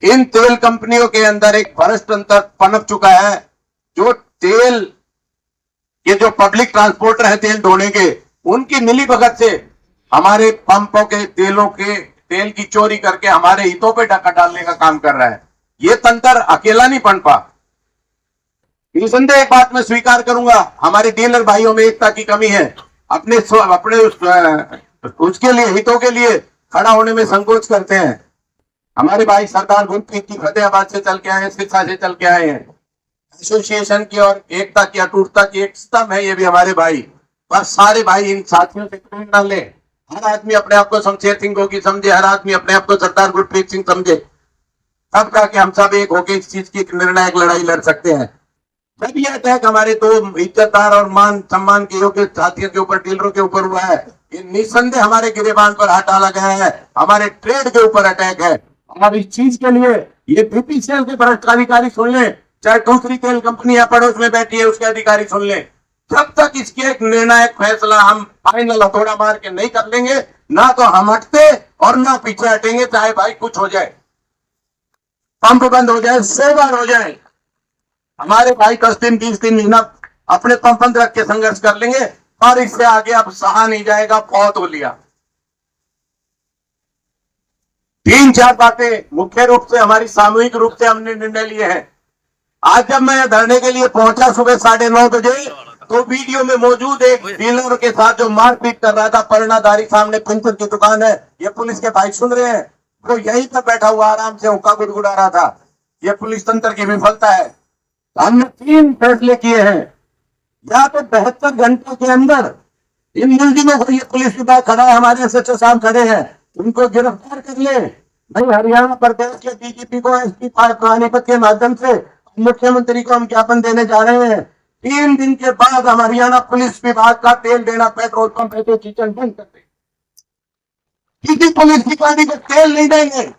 इन तेल कंपनियों के अंदर एक भ्रष्ट तंत्र पनप चुका है। जो तेल, ये जो पब्लिक ट्रांसपोर्टर है तेल ढोने के, उनकी मिलीभगत से हमारे पंपों के तेल की चोरी करके हमारे हितों पे डाका डालने का काम कर रहा है। ये तंत्र अकेला नहीं पनपा। निसंदेह एक बात मैं स्वीकार करूंगा, हमारे डीलर भाइयों में एकता की कमी है। अपने उसके लिए, हितों के लिए खड़ा होने में संकोच करते हैं। हमारे भाई सरदार गुरप्रीत की फतेहाबाद से चल के आए हैं, सिरसा से चल के आए हैं। एसोसिएशन की और एकता की, अटूटता की एक स्तंभ है ये भी हमारे भाई। बस सारे भाई इन साथियों से प्रेरणा ले। हर आदमी अपने आप को शमशेर सिंह गोगी समझे, हर आदमी अपने आप को सरदार गुरप्रीत सिंह समझे, तब जाके हम सब एक होकर इस चीज की निर्णायक लड़ाई लड़ सकते हैं। जब यह अटैक हमारे दो इज्जतदार और मान सम्मान के योग्य साथियों के ऊपर, डीलरों के ऊपर हुआ है, ये निसंदेह हमारे गिरेबान पर हाथ डाला गया है, हमारे ट्रेड के ऊपर अटैक है। और इस चीज के लिए ये बीपीसीएल के भ्रष्ट अधिकारी सुन ले, चाहे दूसरी तेल कंपनियां पड़ोस में बैठी है उसके अधिकारी सुन ले, जब तक इसके एक निर्णायक फैसला हम फाइनल हथौड़ा मार के नहीं कर लेंगे, ना तो हम हटते और ना पीछे हटेंगे, चाहे भाई कुछ हो जाए, पंप बंद हो जाए, 100 बार हो जाए। हमारे भाई 10 दिन 20 दिन महीना अपने पंप बंद रख के संघर्ष कर लेंगे, और इससे आगे अब सहा नहीं जाएगा। बहुत हो लिया। 3-4 बातें मुख्य रूप से हमारी सामूहिक रूप से हमने निर्णय लिए हैं। आज जब मैं धरने के लिए पहुंचा सुबह 9:30 बजे, तो वीडियो में मौजूद एक डीलर के साथ जो मारपीट कर रहा था, परनाधारी, सामने पंचर की दुकान है, ये पुलिस के भाई सुन रहे हैं, वो यहीं पर बैठा हुआ आराम से हुक्का गुड़गुड़ा रहा था। ये पुलिस तंत्र की विफलता है। हमने 3 फैसले किए हैं। या तो 72 घंटे के अंदर इन मुलजिमों को, ये पुलिस विभाग खड़ा है, हमारे एसएचओ साहब खड़े हैं, उनको गिरफ्तार कर ले। नहीं, हरियाणा प्रदेश के डीजीपी को, एसपी पानीपत के माध्यम से मुख्यमंत्री को हम ज्ञापन देने जा रहे हैं। 3 दिन के बाद हम हरियाणा पुलिस विभाग का तेल देना पेट्रोल पंप पे किचन बंद कर दें। किसी पुलिस अधिकारी को तेल नहीं देंगे।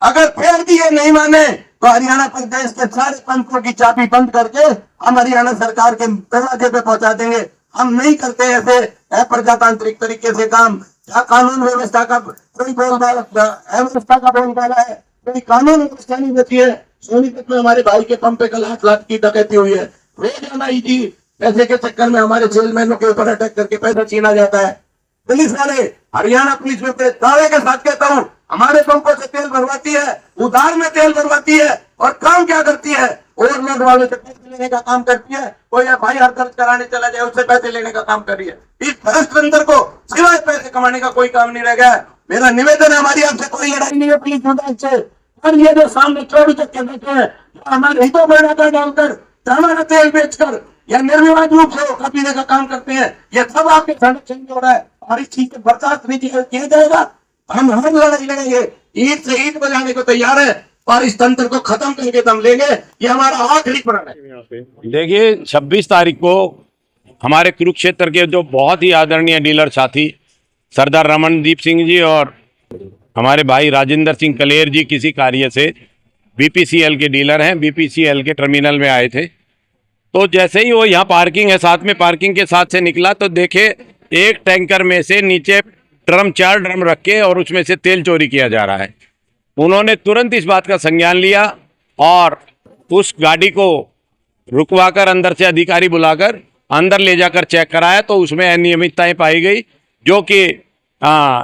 अगर फिर भी ये नहीं माने तो हरियाणा प्रदेश के सारे पंपों की चाबी बंद करके हम हरियाणा सरकार के दरवाजे पे पहुंचा देंगे। हम नहीं करते ऐसे अप्रजातांत्रिक तरीके से काम। क्या कानून व्यवस्था का कोई व्यवस्था का बोलबाला है? कोई कानून व्यवस्था नहीं बची है। सोनीपत में हमारे भाई के पंप पे कल 8 लाख की डकैती हुई है। रोजाना ही पैसे के चक्कर में हमारे सेलमैनों के ऊपर अटैक करके पैसा छीना जाता है। पुलिस वाले, हरियाणा पुलिस में दावे के साथ कहता हूँ, हमारे पंपों से तेल भरवाती है, उधार में तेल भरवाती है, और काम क्या करती है? ओवरलोड वालों से पैसे लेने का काम करती है। कोई भाई हर दर्ज कराने चला जाए, उससे पैसे लेने का काम कर रही है। इस भ्रष्ट तंत्र को सिवाय पैसे कमाने का कोई काम नहीं रह गया। मेरा निवेदन है, हमारी आपसे कोई लड़ाई नहीं है पुलिस विभाग से, और ये जो सामने 24 तक के बैठे हैं, हमारे हितों में डाका डालकर, हमारा तेल बेचकर या निर्विवाद रूप से कपीने का काम करते हैं, ये सब आपके संरक्षण में हो रहा है, और इस चीज को बर्दाश्त नहीं किया जाएगा। हम हर लड़ाई लड़ेंगे, ईद से ईद बजाने को तैयार है, और इस तंत्र को खत्म करके दम लेंगे। ये हमारा आखिरी प्रण है। देखिए, 26 तारीख को हमारे कुरुक्षेत्र के जो बहुत ही आदरणीय डीलर साथी सरदार रमनदीप सिंह जी और हमारे भाई राजेंद्र सिंह कलेर जी किसी कार्य से बीपीसीएल के डीलर हैं, बीपीसीएल के टर्मिनल में आए थे। तो जैसे ही वो यहाँ पार्किंग है, साथ में पार्किंग के साथ से निकला, तो देखे एक टैंकर में से नीचे 4 ड्रम रख के और उसमें से तेल चोरी किया जा रहा है। उन्होंने तुरंत इस बात का संज्ञान लिया और उस गाड़ी को रुकवाकर, अंदर से अधिकारी बुलाकर अंदर ले जाकर चेक कराया, तो उसमें अनियमितताएं पाई गई, जो कि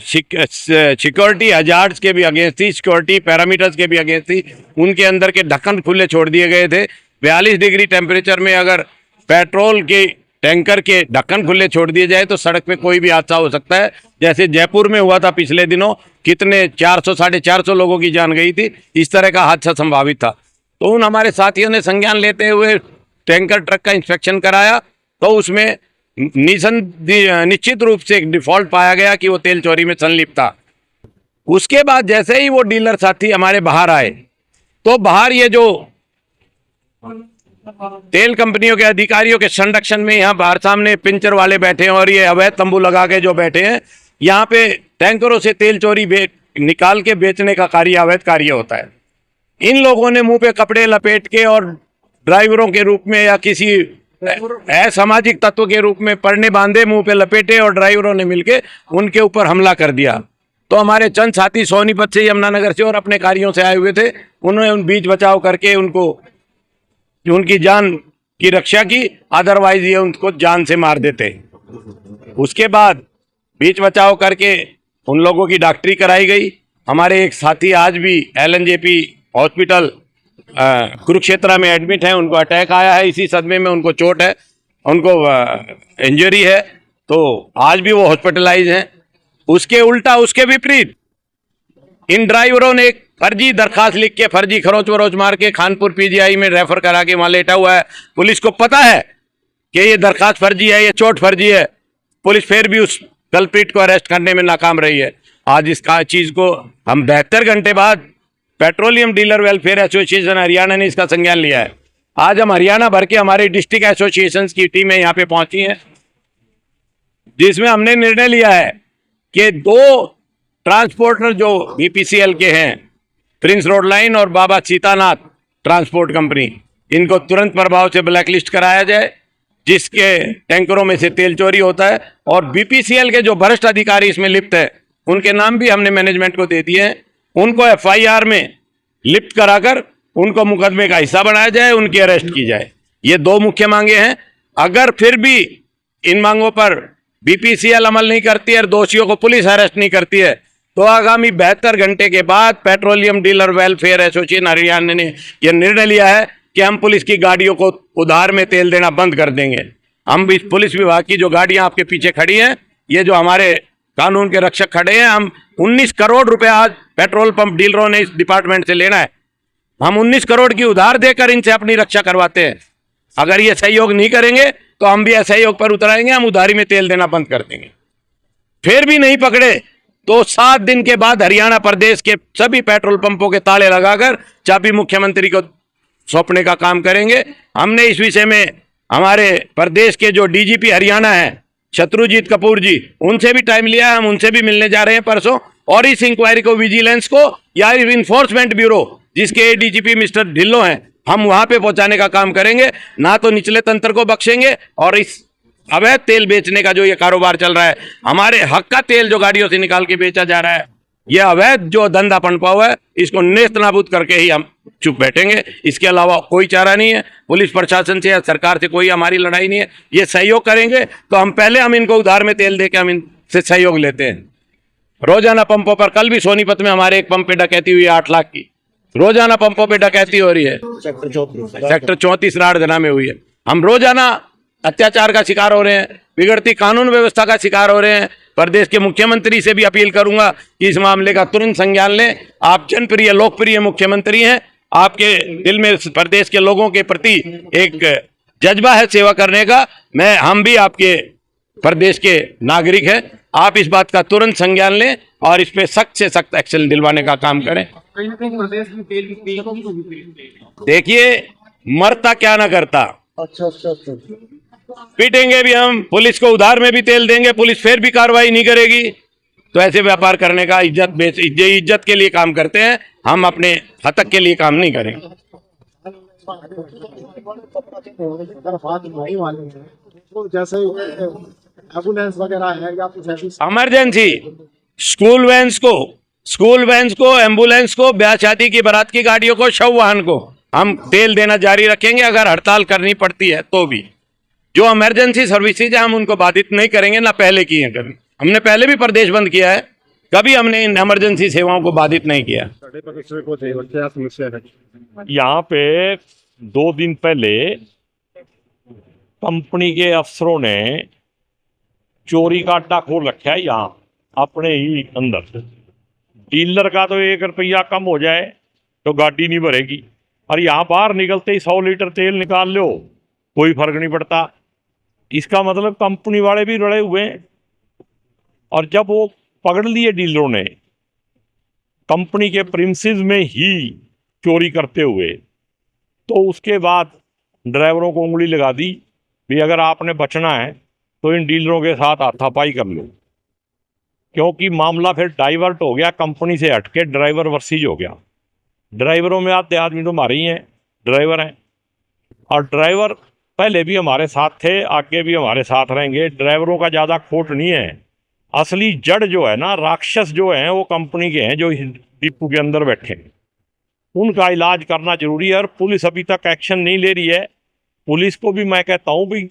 सिक्योरिटी हजार्ड्स के भी अगेंस्ट थी, सिक्योरिटी पैरामीटर्स के भी अगेंस्ट थी। उनके अंदर के ढक्कन खुले छोड़ दिए गए थे। 42 डिग्री टेम्परेचर में अगर पेट्रोल के टैंकर के ढक्कन खुले छोड़ दिए जाए तो सड़क पे कोई भी हादसा हो सकता है। जैसे जयपुर में हुआ था पिछले दिनों, कितने 400-450 लोगों की जान गई थी। इस तरह का हादसा संभावित था। तो उन हमारे साथियों ने संज्ञान लेते हुए टैंकर ट्रक का इंस्पेक्शन कराया, तो उसमें निश्चित रूप से एक डिफॉल्ट पाया गया कि वो तेल चोरी में संलिप्त था। उसके बाद जैसे ही वो डीलर साथी हमारे बाहर आए, तो बाहर ये जो तेल कंपनियों के अधिकारियों के संरक्षण में यहाँ बाहर सामने पिंचर वाले बैठे हैं, और ये अवैध तंबू लगा के जो बैठे हैं, यहाँ पे टैंकरों से तेल चोरी निकाल के बेचने का कार्य अवैध कार्य होता है। इन लोगों ने मुंह पे कपड़े लपेट के और ड्राइवरों के रूप में या किसी असामाजिक तत्व के रूप में पड़ने बांधे, मुंह पे लपेटे, और ड्राइवरों ने मिलके उनके ऊपर हमला कर दिया। तो हमारे चंद साथी सोनीपत से, यमुनानगर से और अपने कार्यों से आए हुए थे, उन्होंने उन बीच बचाव करके उनको उनकी जान की रक्षा की, अदरवाइज ये उनको जान से मार देते। उसके बाद बीच बचाव करके उन लोगों की डॉक्टरी कराई गई। हमारे एक साथी आज भी LNJP हॉस्पिटल कुरुक्षेत्र में एडमिट है, उनको अटैक आया है, इसी सदमे में उनको चोट है, उनको इंजरी है, तो आज भी वो हॉस्पिटलाइज हैं। उसके उल्टा, उसके विपरीत इन ड्राइवरों ने एक फर्जी दरखास्त लिख के, फर्जी खरोच वरोच मार के खानपुर PGI में रेफर करा के वहां लेटा हुआ है। पुलिस को पता है कि ये दरखास्त फर्जी है, ये चोट फर्जी है, पुलिस फिर भी उस कल्प्रिट को अरेस्ट करने में नाकाम रही है। आज इसका चीज को हम 72 घंटे बाद petroleum dealer welfare association Haryana ने इसका संज्ञान लिया है। आज हम हरियाणा भर के हमारे डिस्ट्रिक्ट एसोसिएशन की टीमें यहाँ पे पहुंची हैं, जिसमें हमने निर्णय लिया है कि 2 ट्रांसपोर्टर जो BPCL के हैं, प्रिंस रोड लाइन और बाबा सीतानाथ ट्रांसपोर्ट कंपनी, इनको तुरंत प्रभाव से ब्लैकलिस्ट कराया जाए, जिसके टैंकरों में से तेल चोरी होता है। और BPCL के जो वरिष्ठ अधिकारी इसमें लिप्त है, उनके नाम भी हमने मैनेजमेंट को दे दिए हैं। उनको FIR में लिप्त कराकर उनको मुकदमे का हिस्सा बनाया जाए, उनकी अरेस्ट की जाए। ये 2 मुख्य मांगे हैं। अगर फिर भी इन मांगों पर BPCL अमल नहीं करती है और दोषियों को पुलिस अरेस्ट नहीं करती है, तो आगामी 72 घंटे के बाद petroleum dealer welfare association Haryana ने यह निर्णय लिया है कि हम पुलिस की गाड़ियों को उधार में तेल देना बंद कर देंगे। हम भी पुलिस विभाग की जो गाड़ियां आपके पीछे खड़ी हैं, ये जो हमारे कानून के रक्षक खड़े हैं, हम 19 करोड़ रुपए आज पेट्रोल पंप डीलरों ने इस डिपार्टमेंट से लेना है। हम 19 करोड़ की उधार देकर इनसे अपनी रक्षा करवाते हैं। अगर ये सहयोग नहीं करेंगे तो हम भी असहयोग पर उतर आएंगे, हम उधारी में तेल देना बंद कर देंगे। फिर भी नहीं पकड़े तो 7 दिन के बाद हरियाणा प्रदेश के सभी पेट्रोल पंपों के ताले लगाकर चाबी मुख्यमंत्री को सौंपने का काम करेंगे। हमने इस विषय में हमारे प्रदेश के जो DGP हरियाणा है शत्रुजीत कपूर जी, उनसे भी टाइम लिया है, हम उनसे भी मिलने जा रहे हैं परसों। और इस इंक्वायरी को विजिलेंस को या इन्फोर्समेंट ब्यूरो, जिसके ADGP मिस्टर ढिल्लों हैं, हम वहां पे पहुंचाने का काम करेंगे। ना तो निचले तंत्र को बख्शेंगे, और इस अवैध तेल बेचने का जो ये कारोबार चल रहा है, हमारे हक का तेल जो गाड़ियों से निकाल के बेचा जा रहा है, ये अवैध जो धंधा पनपा हुआ है, इसको नेस्त नाबूद करके ही हम चुप बैठेंगे। इसके अलावा कोई चारा नहीं है। पुलिस प्रशासन से या सरकार से कोई हमारी लड़ाई नहीं है। ये सहयोग करेंगे तो हम इनको उधार में तेल देके हम इनसे सहयोग लेते हैं। रोजाना पंपों पर, कल भी सोनीपत में हमारे एक पंप पे डकैती हुई 8 लाख की। रोजाना पंपों पे डकैती हो रही है। सेक्टर 34 राड़धना में हुई है। हम रोजाना अत्याचार का शिकार हो रहे हैं, बिगड़ती कानून व्यवस्था का शिकार हो रहे हैं। प्रदेश के मुख्यमंत्री से भी अपील करूंगा कि इस मामले का तुरंत संज्ञान लें। आप जनप्रिय, लोकप्रिय मुख्यमंत्री हैं, आपके दिल में प्रदेश के लोगों के प्रति एक जज्बा है सेवा करने का। हम भी आपके प्रदेश के नागरिक हैं। आप इस बात का तुरंत संज्ञान लें और इस पे सख्त से सख्त एक्शन दिलवाने का काम करें। देखिए, मरता क्या ना करता। अच्छा। पीटेंगे भी हम, पुलिस को उधार में भी तेल देंगे, पुलिस फिर भी कार्रवाई नहीं करेगी, तो ऐसे व्यापार करने का इज्जत के लिए काम करते हैं। हम अपने हतक के लिए काम नहीं करेंगे। जैसे एम्बुलेंस वगैरह है या कुछ ऐसी इमरजेंसी स्कूल वैन्स को, एम्बुलेंस को, ब्याह शादी की बारात की गाड़ियों को, शव वाहन को हम तेल देना जारी रखेंगे। अगर हड़ताल करनी पड़ती है तो भी जो इमरजेंसी सर्विसेज है हम उनको बाधित नहीं करेंगे, ना पहले किए कभी। हमने पहले भी प्रदेश बंद किया है, कभी हमने इन इमरजेंसी सेवाओं को बाधित नहीं किया। यहाँ पे 2 दिन पहले कंपनी के अफसरों ने चोरी का अड्डा खोल रखा है यहाँ अपने ही अंदर। डीलर का तो 1 रुपया कम हो जाए तो गाड़ी नहीं भरेगी, और यहाँ बाहर निकलते ही 100 लीटर तेल निकाल लो, कोई फर्क नहीं पड़ता। इसका मतलब कंपनी वाले भी लड़े हुए हैं। और जब वो पकड़ लिए डीलरों ने कंपनी के प्रिमिसेस में ही चोरी करते हुए, तो उसके बाद ड्राइवरों को उंगली लगा दी भी अगर आपने बचना है तो इन डीलरों के साथ हाथापाई कर लो, क्योंकि मामला फिर डाइवर्ट हो गया, कंपनी से हटके ड्राइवर वर्सेस हो गया। ड्राइवरों में आते आदमी तो हमारे ही हैं, ड्राइवर हैं, और ड्राइवर पहले भी हमारे साथ थे, आगे भी हमारे साथ रहेंगे। ड्राइवरों का ज़्यादा खोट नहीं है। असली जड़ जो है ना, राक्षस जो है वो कंपनी के हैं जो इस डिपो के अंदर बैठे हैं। उनका इलाज करना जरूरी है और पुलिस अभी तक एक्शन नहीं ले रही है। पुलिस को भी मैं कहता हूँ भी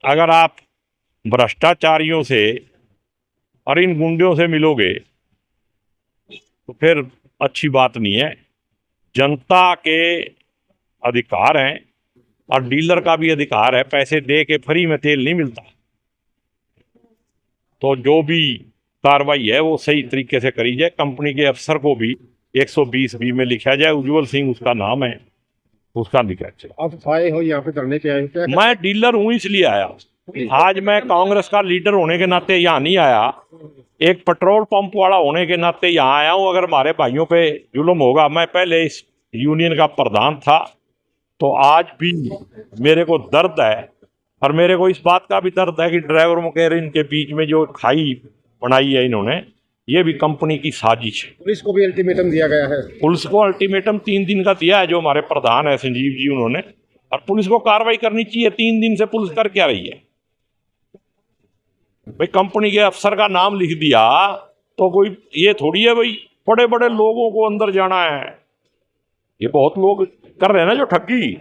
अगर आप भ्रष्टाचारियों से और इन गुंडों से मिलोगे तो फिर अच्छी बात नहीं है। जनता के अधिकार हैं और डीलर का भी अधिकार है, पैसे दे के फ्री में तेल नहीं मिलता। तो जो भी कार्रवाई है वो सही तरीके से करी जाए। कंपनी के अफसर को भी 120B में लिखा जाए, उज्जवल सिंह उसका नाम है, उसका लिखा जाए। आप आए हो यहाँ पे धरने पे आए हो क्या? मैं डीलर हूँ इसलिए आया। आज मैं कांग्रेस का लीडर होने के नाते यहाँ नहीं आया, एक पेट्रोल पंप वाला होने के नाते यहाँ आया हूँ। अगर हमारे भाइयों पे जुल्म होगा, मैं पहले इस यूनियन का प्रधान था, तो आज भी मेरे को दर्द है। और मेरे को इस बात का भी दर्द है कि ड्राइवर मुकेर इनके बीच में जो खाई बनाई है इन्होंने, ये भी कंपनी की साजिश है। पुलिस को भी अल्टीमेटम दिया गया है। पुलिस को अल्टीमेटम 3 दिन का दिया है जो हमारे प्रधान है संजीव जी, उन्होंने। और पुलिस को कार्रवाई करनी चाहिए। 3 दिन से पुलिस कर क्या रही है भाई? कंपनी के अफसर का नाम लिख दिया तो कोई ये थोड़ी है भाई बड़े बड़े लोगों को अंदर जाना है। ये बहुत लोग कर रहे हैं ना जो ठगी।